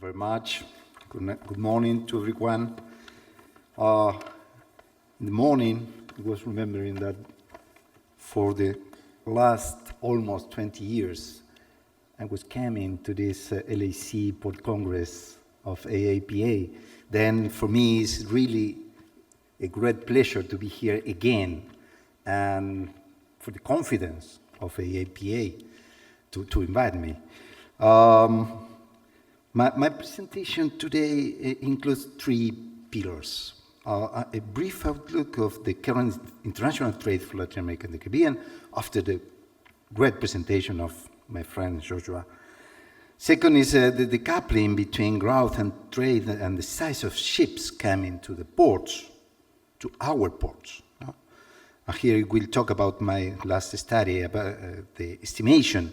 very much. Good morning to everyone. In the morning, I was remembering that for the last almost 20 years, I was coming to this LAC Port Congress of AAPA. Then for me, it's really a great pleasure to be here again, and for the confidence of AAPA to invite me. My presentation today includes three pillars. A brief outlook of the current international trade for Latin America and the Caribbean after the great presentation of my friend Joshua. Second is the coupling between growth and trade and the size of ships coming to the ports, to our ports. Here we'll talk about my last study about the estimation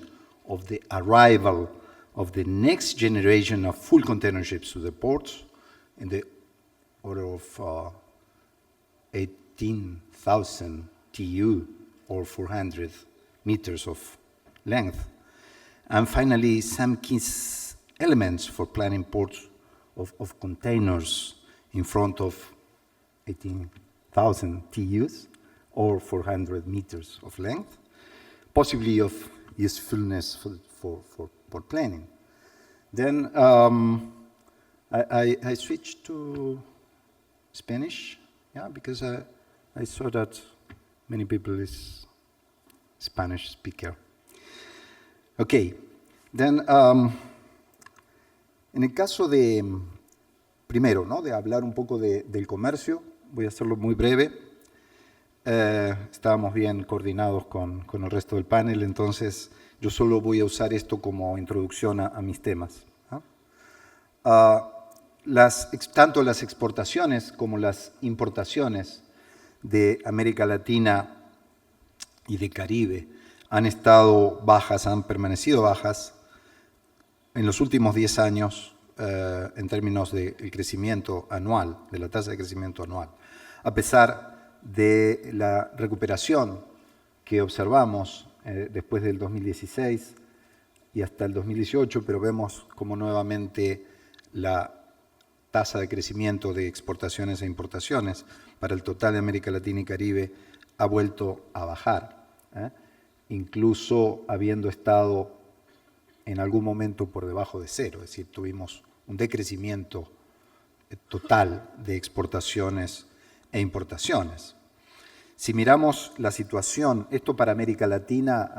of the arrival of the next generation of full container ships to the ports in the order of 18,000 TEU or 400 meters of length. And finally, some key elements for planning ports of containers in front of 18,000 TEUs or 400 meters of length, possibly of usefulness for planning. Then I switched to Spanish, because I saw that many people is Spanish speaker. Okay, then en el caso de, primero, ¿no?, de hablar un poco del comercio, voy a hacerlo muy breve. Estábamos bien coordinados con el resto del panel, entonces yo solo voy a usar esto como introducción a mis temas. Tanto las exportaciones como las importaciones de América Latina y de Caribe han estado bajas, han permanecido bajas en los últimos 10 años en términos del crecimiento anual, de la tasa de crecimiento anual, a pesar de la recuperación que observamos después del 2016 y hasta el 2018, pero vemos como nuevamente la tasa de crecimiento de exportaciones e importaciones para el total de América Latina y Caribe ha vuelto a bajar, incluso habiendo estado en algún momento por debajo de cero, es decir, tuvimos un decrecimiento total de exportaciones e importaciones. Si miramos la situación, esto para América Latina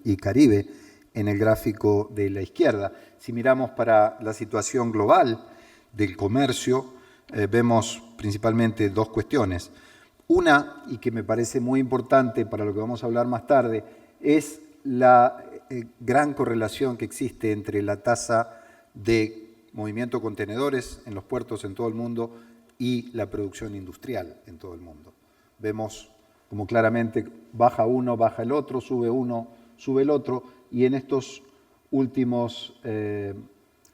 y Caribe, en el gráfico de la izquierda. Si miramos para la situación global del comercio, vemos principalmente dos cuestiones. Una, y que me parece muy importante para lo que vamos a hablar más tarde, es la gran correlación que existe entre la tasa de movimiento de contenedores en los puertos en todo el mundo y la producción industrial en todo el mundo. Vemos como claramente baja uno, baja el otro, sube uno, sube el otro, y en estos últimos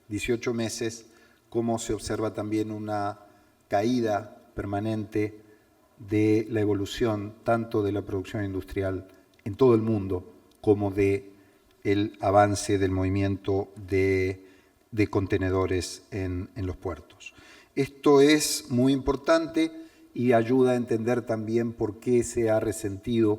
18 meses, cómo se observa también una caída permanente de la evolución tanto de la producción industrial en todo el mundo como de el avance del movimiento de contenedores en los puertos. Esto es muy importante y ayuda a entender también por qué se ha resentido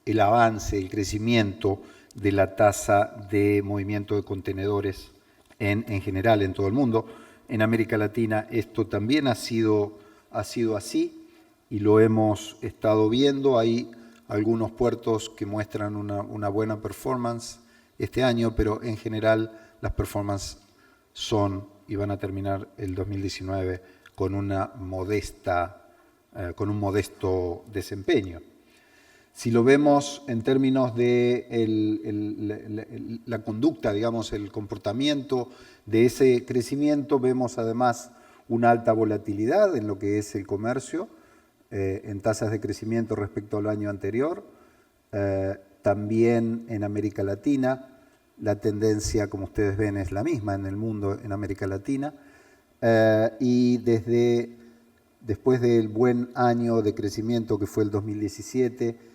el avance, el crecimiento de la tasa de movimiento de contenedores en general en todo el mundo. En América Latina esto también ha sido así y lo hemos estado viendo. Hay algunos puertos que muestran una buena performance este año, pero en general las performances son y van a terminar el 2019 con un modesto desempeño. Si lo vemos en términos de la conducta, digamos, el comportamiento de ese crecimiento, vemos además una alta volatilidad en lo que es el comercio, en tasas de crecimiento respecto al año anterior. También en América Latina, la tendencia, como ustedes ven, es la misma en el mundo, en América Latina. Y después del buen año de crecimiento que fue el 2017,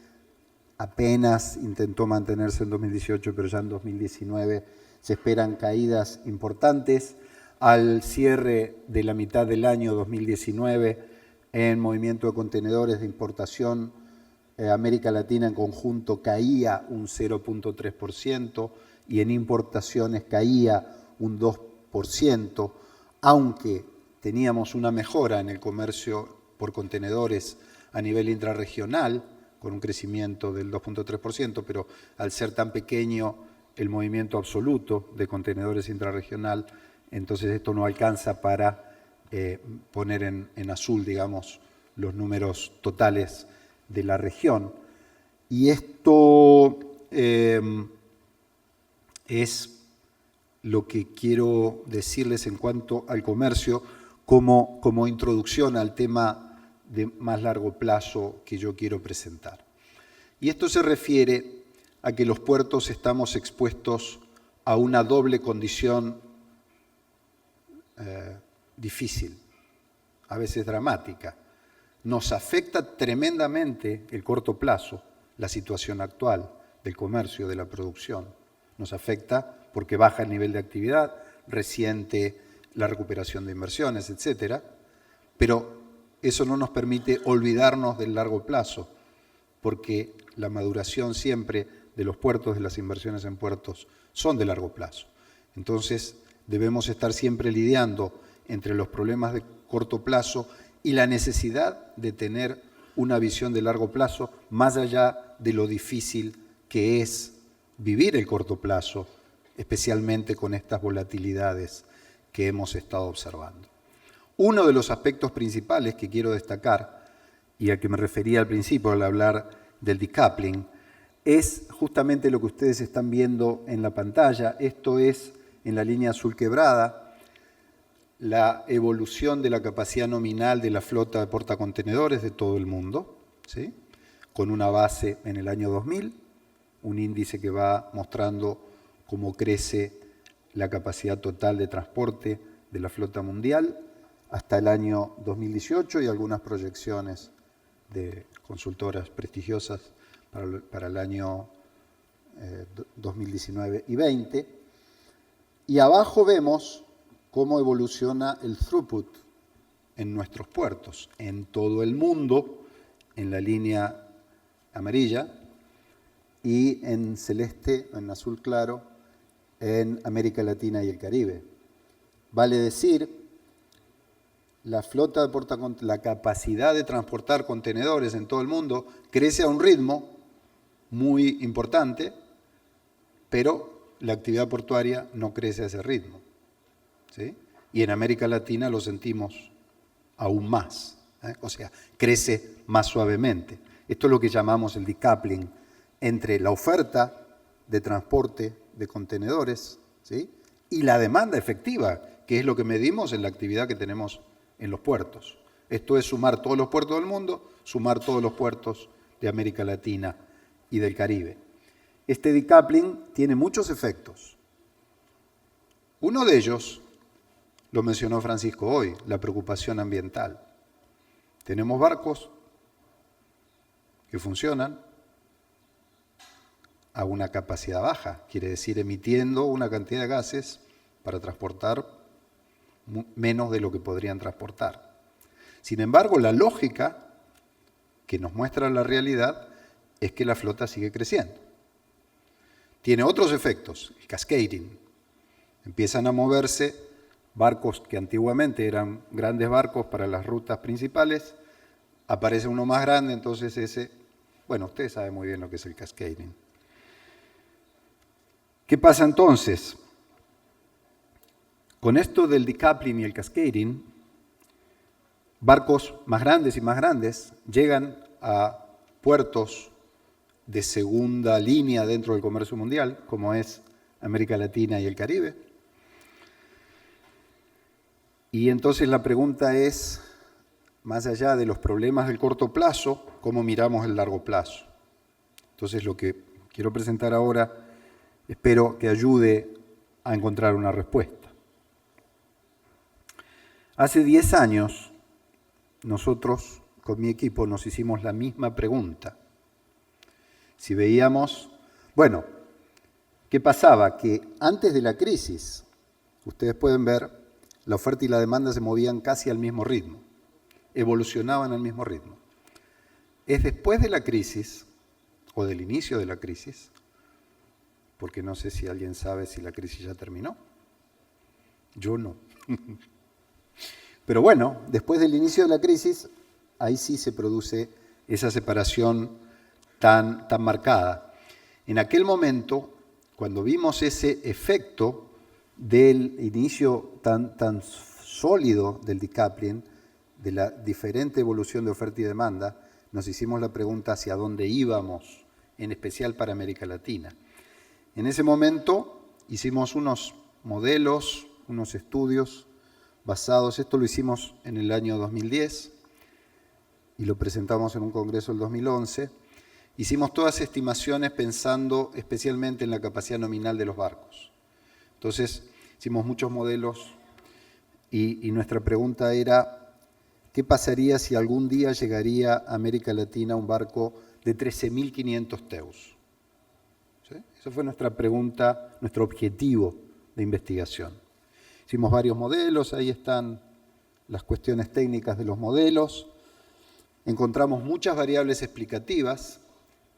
apenas intentó mantenerse en 2018, pero ya en 2019 se esperan caídas importantes. Al cierre de la mitad del año 2019, en movimiento de contenedores de importación, América Latina en conjunto caía un 0.3% y en importaciones caía un 2%, aunque teníamos una mejora en el comercio por contenedores a nivel intrarregional, con un crecimiento del 2.3%, pero al ser tan pequeño el movimiento absoluto de contenedores intrarregional, entonces esto no alcanza para poner en azul, digamos, los números totales de la región. Y esto es lo que quiero decirles en cuanto al comercio como introducción al tema de más largo plazo que yo quiero presentar. Y esto se refiere a que los puertos estamos expuestos a una doble condición difícil, a veces dramática. Nos afecta tremendamente el corto plazo, la situación actual del comercio, de la producción. Nos afecta porque baja el nivel de actividad, resiente la recuperación de inversiones, etc. Pero eso no nos permite olvidarnos del largo plazo, porque la maduración siempre de los puertos, de las inversiones en puertos, son de largo plazo. Entonces, debemos estar siempre lidiando entre los problemas de corto plazo y la necesidad de tener una visión de largo plazo, más allá de lo difícil que es vivir el corto plazo, especialmente con estas volatilidades que hemos estado observando. Uno de los aspectos principales que quiero destacar, y al que me refería al principio al hablar del decoupling, es justamente lo que ustedes están viendo en la pantalla. Esto es, en la línea azul quebrada, la evolución de la capacidad nominal de la flota de portacontenedores de todo el mundo, ¿sí? Con una base en el año 2000, un índice que va mostrando cómo crece la capacidad total de transporte de la flota mundial hasta el año 2018 y algunas proyecciones de consultoras prestigiosas para el año 2019 y 20. Y abajo vemos cómo evoluciona el throughput en nuestros puertos, en todo el mundo, en la línea amarilla, y en celeste, en azul claro, en América Latina y el Caribe. Vale decir, la flota de la capacidad de transportar contenedores en todo el mundo crece a un ritmo muy importante, pero la actividad portuaria no crece a ese ritmo, ¿sí? Y en América Latina lo sentimos aún más, o sea, crece más suavemente. Esto es lo que llamamos el decoupling entre la oferta de transporte de contenedores, ¿sí? Y la demanda efectiva, que es lo que medimos en la actividad que tenemos en los puertos. Esto es sumar todos los puertos del mundo, sumar todos los puertos de América Latina y del Caribe. Este decoupling tiene muchos efectos. Uno de ellos, lo mencionó Francisco hoy, la preocupación ambiental. Tenemos barcos que funcionan a una capacidad baja, quiere decir emitiendo una cantidad de gases para transportar menos de lo que podrían transportar. Sin embargo, la lógica que nos muestra la realidad es que la flota sigue creciendo. Tiene otros efectos, el cascading. Empiezan a moverse barcos que antiguamente eran grandes barcos para las rutas principales, aparece uno más grande, entonces ese, bueno, ustedes saben muy bien lo que es el cascading. ¿Qué pasa entonces? Con esto del decoupling y el cascading, barcos más grandes y más grandes llegan a puertos de segunda línea dentro del comercio mundial, como es América Latina y el Caribe. Y entonces la pregunta es, más allá de los problemas del corto plazo, ¿cómo miramos el largo plazo? Entonces lo que quiero presentar ahora, espero que ayude a encontrar una respuesta. Hace 10 años, nosotros con mi equipo nos hicimos la misma pregunta. Si veíamos, bueno, ¿Qué pasaba? Que antes de la crisis, ustedes pueden ver, la oferta y la demanda se movían casi al mismo ritmo, evolucionaban al mismo ritmo. Es después de la crisis, o del inicio de la crisis, porque no sé si alguien sabe si la crisis ya terminó. Yo no. Pero bueno, después del inicio de la crisis, ahí sí se produce esa separación tan marcada. En aquel momento, cuando vimos ese efecto del inicio tan sólido del decoupling, de la diferente evolución de oferta y demanda, nos hicimos la pregunta hacia dónde íbamos, en especial para América Latina. En ese momento hicimos unos modelos, unos estudios basados, esto lo hicimos en el año 2010 y lo presentamos en un congreso el 2011. Hicimos todas estimaciones pensando especialmente en la capacidad nominal de los barcos. Entonces, hicimos muchos modelos y nuestra pregunta era, ¿qué pasaría si algún día llegaría a América Latina un barco de 13.500 TEUs? ¿Sí? Esa fue nuestra pregunta, nuestro objetivo de investigación. Hicimos varios modelos, ahí están las cuestiones técnicas de los modelos. Encontramos muchas variables explicativas,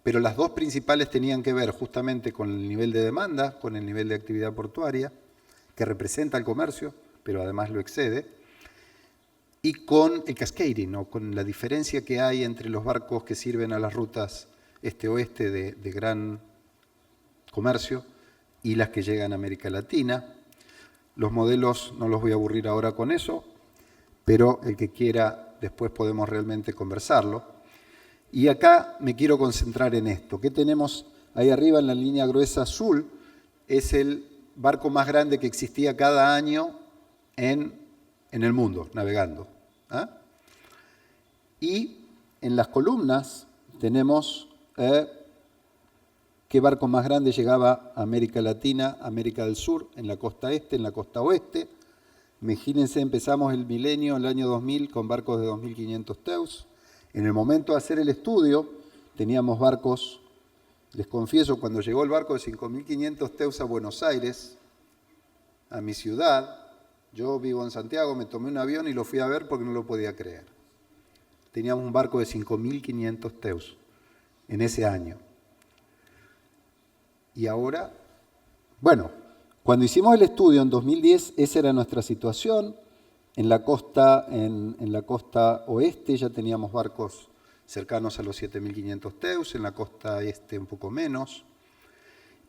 pero las dos principales tenían que ver justamente con el nivel de demanda, con el nivel de actividad portuaria, que representa el comercio, pero además lo excede, y con el cascading, o con la diferencia que hay entre los barcos que sirven a las rutas este-oeste de gran comercio y las que llegan a América Latina. Los modelos no los voy a aburrir ahora con eso, pero el que quiera después podemos realmente conversarlo. Y acá me quiero concentrar en esto. ¿Qué tenemos ahí arriba en la línea gruesa azul? Es el barco más grande que existía cada año en el mundo, navegando. ¿Ah? Y en las columnas tenemos qué barco más grande llegaba a América Latina, América del Sur, en la costa este, en la costa oeste. Imagínense, empezamos el milenio, el año 2000, con barcos de 2.500 TEUs. En el momento de hacer el estudio, teníamos barcos, les confieso, cuando llegó el barco de 5.500 TEUs a Buenos Aires, a mi ciudad, yo vivo en Santiago, me tomé un avión y lo fui a ver porque no lo podía creer. Teníamos un barco de 5.500 TEUs en ese año. Y ahora, bueno, cuando hicimos el estudio en 2010, esa era nuestra situación. En la costa oeste ya teníamos barcos cercanos a los 7.500 TEUs, en la costa este un poco menos.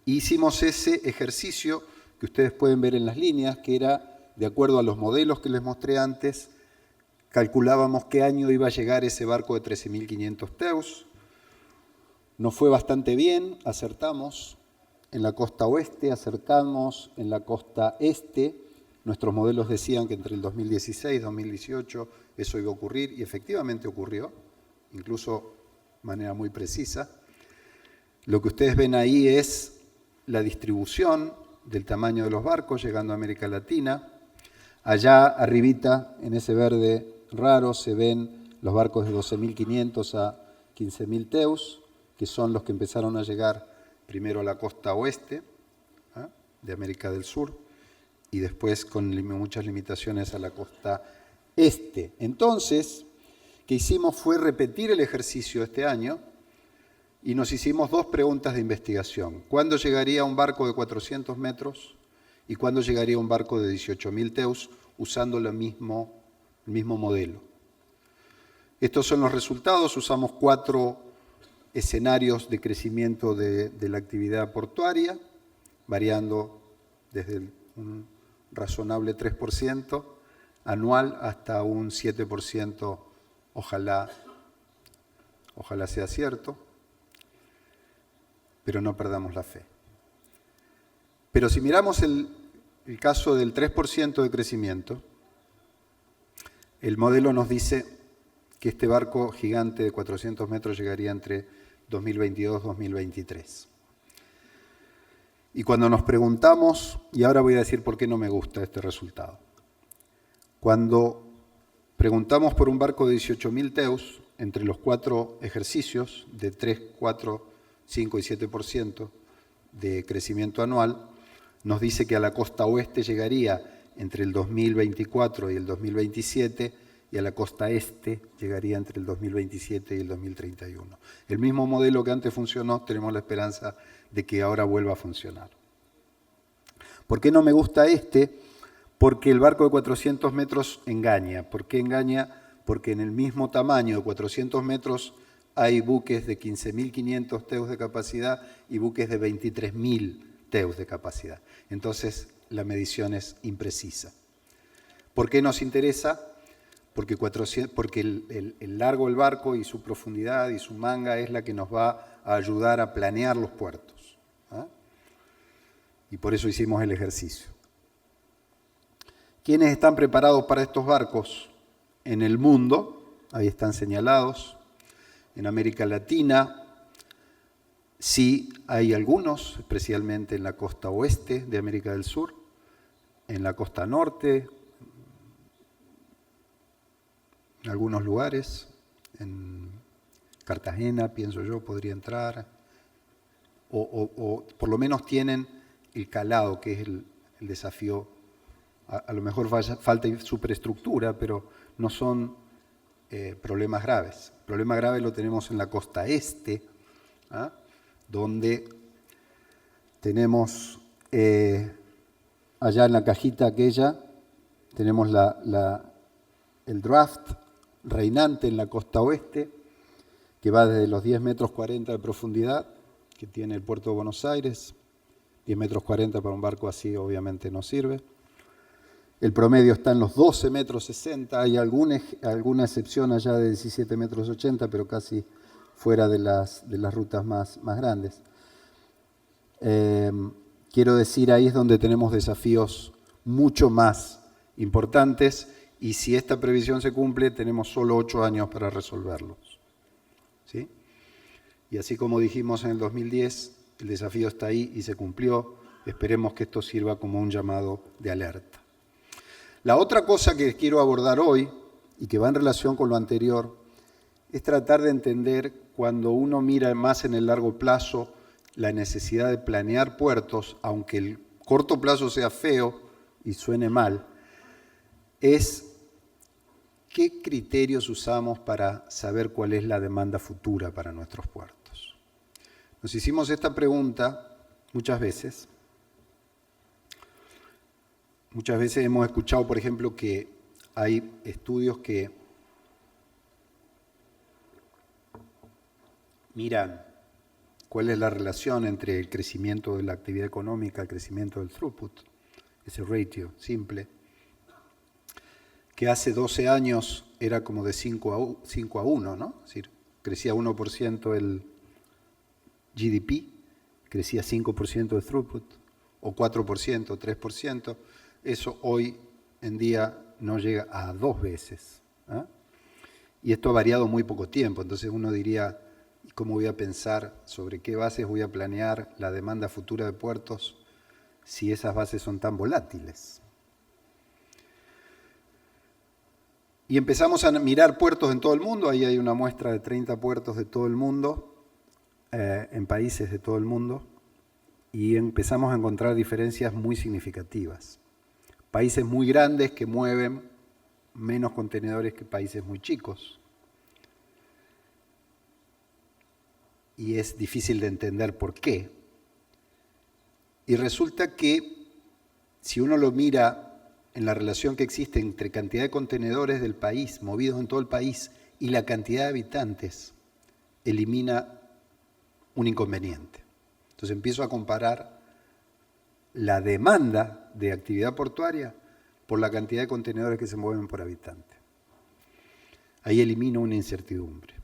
Hicimos ese ejercicio que ustedes pueden ver en las líneas, que era, de acuerdo a los modelos que les mostré antes, calculábamos qué año iba a llegar ese barco de 13.500 TEUs. Nos fue bastante bien, acertamos en la costa oeste, acercamos en la costa este. Nuestros modelos decían que entre el 2016 y 2018 eso iba a ocurrir, y efectivamente ocurrió, incluso de manera muy precisa. Lo que ustedes ven ahí es la distribución del tamaño de los barcos llegando a América Latina. Allá arribita, en ese verde raro, se ven los barcos de 12.500 a 15.000 TEUs, que son los que empezaron a llegar primero a la costa oeste de América del Sur y después con muchas limitaciones a la costa este. Entonces, ¿qué hicimos? Fue repetir el ejercicio este año y nos hicimos dos preguntas de investigación. ¿Cuándo llegaría un barco de 400 metros y cuándo llegaría un barco de 18.000 TEUs usando el mismo modelo? Estos son los resultados. Usamos 4 escenarios de crecimiento de la actividad portuaria, variando desde un razonable 3% anual hasta un 7%, ojalá sea cierto, pero no perdamos la fe. Pero si miramos el caso del 3% de crecimiento, el modelo nos dice que este barco gigante de 400 metros llegaría entre 2022 y 2023. Y cuando nos preguntamos, y ahora voy a decir por qué no me gusta este resultado, cuando preguntamos por un barco de 18.000 TEUs, entre los 4 ejercicios de 3, 4, 5 y 7%, de crecimiento anual, nos dice que a la costa oeste llegaría entre el 2024 y el 2027 y a la costa este llegaría entre el 2027 y el 2031. El mismo modelo que antes funcionó, tenemos la esperanza de que ahora vuelva a funcionar. ¿Por qué no me gusta este? Porque el barco de 400 metros engaña. ¿Por qué engaña? Porque en el mismo tamaño de 400 metros hay buques de 15.500 TEUs de capacidad y buques de 23.000 TEUs de capacidad. Entonces, la medición es imprecisa. ¿Por qué nos interesa? Porque el largo del barco y su profundidad y su manga es la que nos va a ayudar a planear los puertos. ¿Ah? Y por eso hicimos el ejercicio. ¿Quiénes están preparados para estos barcos? En el mundo, ahí están señalados. En América Latina, sí hay algunos, especialmente en la costa oeste de América del Sur, en la costa norte, en algunos lugares, en Cartagena, pienso yo, podría entrar, o por lo menos tienen el calado, que es el desafío. A lo mejor falta superestructura, pero no son problemas graves. El problema grave lo tenemos en la costa este, ¿ah? Donde tenemos, allá en la cajita aquella, tenemos el draft reinante en la costa oeste, que va desde los 10 metros 40 de profundidad, que tiene el puerto de Buenos Aires. 10 metros 40 para un barco así obviamente no sirve. El promedio está en los 12 metros 60, hay alguna excepción allá de 17 metros 80, pero casi fuera de las rutas más grandes. Quiero decir, ahí es donde tenemos desafíos mucho más importantes y si esta previsión se cumple, tenemos solo 8 años para resolverlos. ¿Sí? Y así como dijimos en el 2010, el desafío está ahí y se cumplió. Esperemos que esto sirva como un llamado de alerta. La otra cosa que quiero abordar hoy, y que va en relación con lo anterior, es tratar de entender cuando uno mira más en el largo plazo la necesidad de planear puertos, aunque el corto plazo sea feo y suene mal, es qué criterios usamos para saber cuál es la demanda futura para nuestros puertos. Nos hicimos esta pregunta muchas veces. Muchas veces hemos escuchado, por ejemplo, que hay estudios que miran cuál es la relación entre el crecimiento de la actividad económica, el crecimiento del throughput, ese ratio simple, que hace 12 años era como de 5 a 1, ¿no? Es decir, crecía 1% el GDP, crecía 5% el throughput, o 4%, o 3%. Eso hoy en día no llega a 2 veces. ¿Eh? Y esto ha variado muy poco tiempo. Entonces uno diría, ¿cómo voy a pensar sobre qué bases voy a planear la demanda futura de puertos si esas bases son tan volátiles? Y empezamos a mirar puertos en todo el mundo. Ahí hay una muestra de 30 puertos de todo el mundo, en países de todo el mundo. Y empezamos a encontrar diferencias muy significativas. Países muy grandes que mueven menos contenedores que países muy chicos. Y es difícil de entender por qué. Y resulta que si uno lo mira en la relación que existe entre cantidad de contenedores del país, movidos en todo el país, y la cantidad de habitantes, elimina un inconveniente. Entonces empiezo a comparar la demanda de actividad portuaria por la cantidad de contenedores que se mueven por habitante. Ahí elimino una incertidumbre.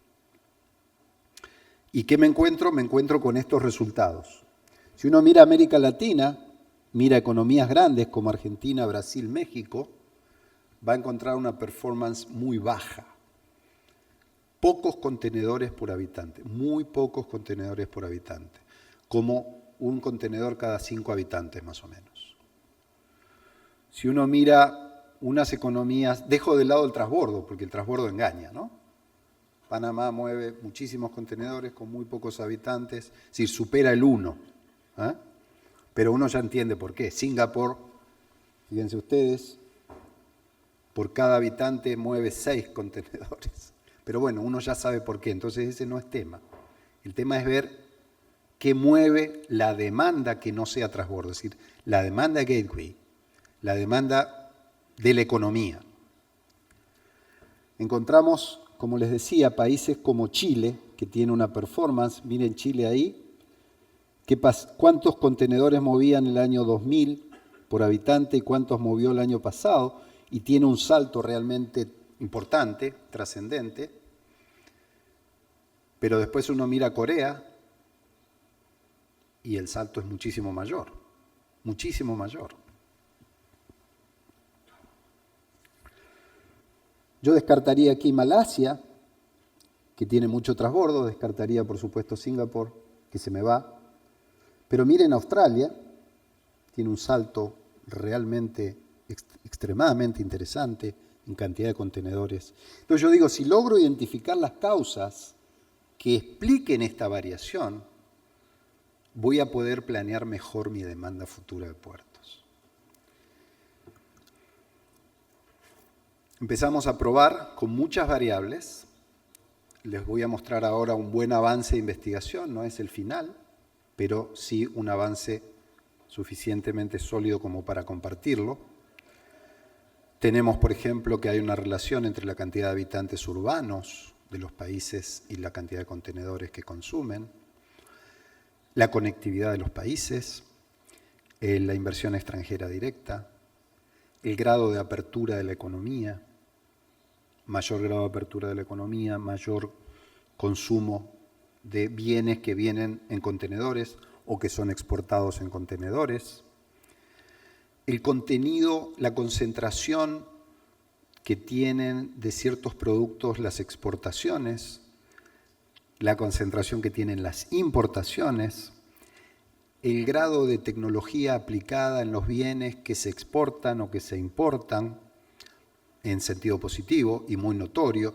¿Y qué me encuentro? Me encuentro con estos resultados. Si uno mira América Latina, mira economías grandes como Argentina, Brasil, México, va a encontrar una performance muy baja. Pocos contenedores por habitante, muy pocos contenedores por habitante, como un contenedor cada 5 habitantes más o menos. Si uno mira unas economías, dejo de lado el transbordo, porque el transbordo engaña, ¿no? Panamá mueve muchísimos contenedores con muy pocos habitantes, es decir, supera el 1. ¿eh? Pero uno ya entiende por qué. Singapur, fíjense ustedes, por cada habitante mueve 6 contenedores. Pero bueno, uno ya sabe por qué, entonces ese no es tema. El tema es ver qué mueve la demanda que no sea transbordo, es decir, la demanda gateway, la demanda de la economía. Encontramos, como les decía, países como Chile, que tiene una performance, miren Chile ahí, cuántos contenedores movían el año 2000 por habitante y cuántos movió el año pasado, y tiene un salto realmente importante, trascendente. Pero después uno mira a Corea y el salto es muchísimo mayor, muchísimo mayor. Yo descartaría aquí Malasia, que tiene mucho transbordo, descartaría por supuesto Singapur, que se me va. Pero miren Australia, tiene un salto realmente extremadamente interesante en cantidad de contenedores. Entonces yo digo, si logro identificar las causas que expliquen esta variación, voy a poder planear mejor mi demanda futura de puertos. Empezamos a probar con muchas variables. Les voy a mostrar ahora un buen avance de investigación, no es el final, pero sí un avance suficientemente sólido como para compartirlo. Tenemos, por ejemplo, que hay una relación entre la cantidad de habitantes urbanos de los países y la cantidad de contenedores que consumen, la conectividad de los países, la inversión extranjera directa, el grado de apertura de la economía, mayor grado de apertura de la economía, mayor consumo de bienes que vienen en contenedores o que son exportados en contenedores, el contenido, la concentración que tienen de ciertos productos las exportaciones, la concentración que tienen las importaciones, el grado de tecnología aplicada en los bienes que se exportan o que se importan en sentido positivo y muy notorio,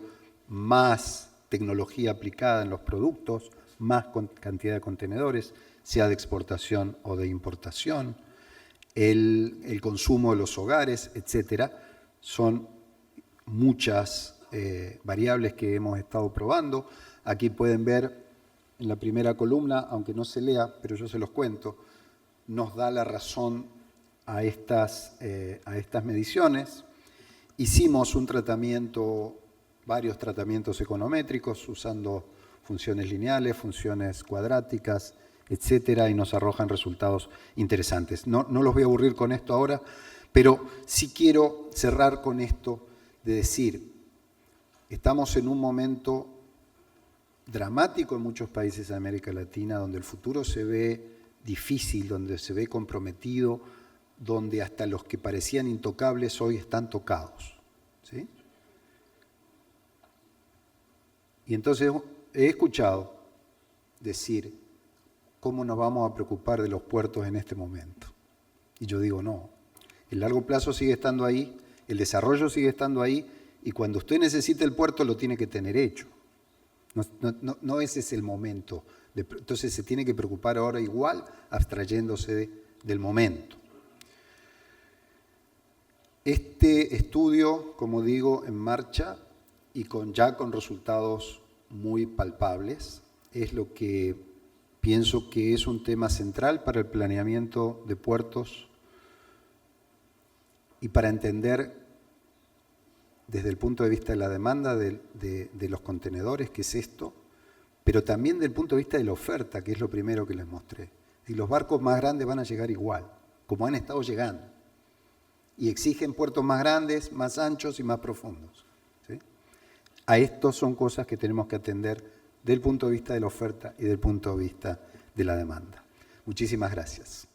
más tecnología aplicada en los productos, más cantidad de contenedores, sea de exportación o de importación, el consumo de los hogares, etcétera, son muchas variables que hemos estado probando. Aquí pueden ver en la primera columna, aunque no se lea, pero yo se los cuento, nos da la razón a estas mediciones. Hicimos un tratamiento, varios tratamientos econométricos usando funciones lineales, funciones cuadráticas, etcétera, y nos arrojan resultados interesantes. No los voy a aburrir con esto ahora, pero sí quiero cerrar con esto de decir, estamos en un momento dramático en muchos países de América Latina, donde el futuro se ve difícil, donde se ve comprometido, donde hasta los que parecían intocables hoy están tocados, ¿sí? Y entonces he escuchado decir, ¿cómo nos vamos a preocupar de los puertos en este momento? Y yo digo, no, el largo plazo sigue estando ahí, el desarrollo sigue estando ahí, y cuando usted necesite el puerto lo tiene que tener hecho. No ese es el momento. Entonces se tiene que preocupar ahora igual, abstrayéndose del momento. Este estudio, como digo, en marcha y ya con resultados muy palpables, es lo que pienso que es un tema central para el planeamiento de puertos y para entender desde el punto de vista de la demanda de los contenedores, que es esto, pero también desde el punto de vista de la oferta, que es lo primero que les mostré. Y los barcos más grandes van a llegar igual, como han estado llegando, y exigen puertos más grandes, más anchos y más profundos, ¿sí? A estos son cosas que tenemos que atender desde el punto de vista de la oferta y desde el punto de vista de la demanda. Muchísimas gracias.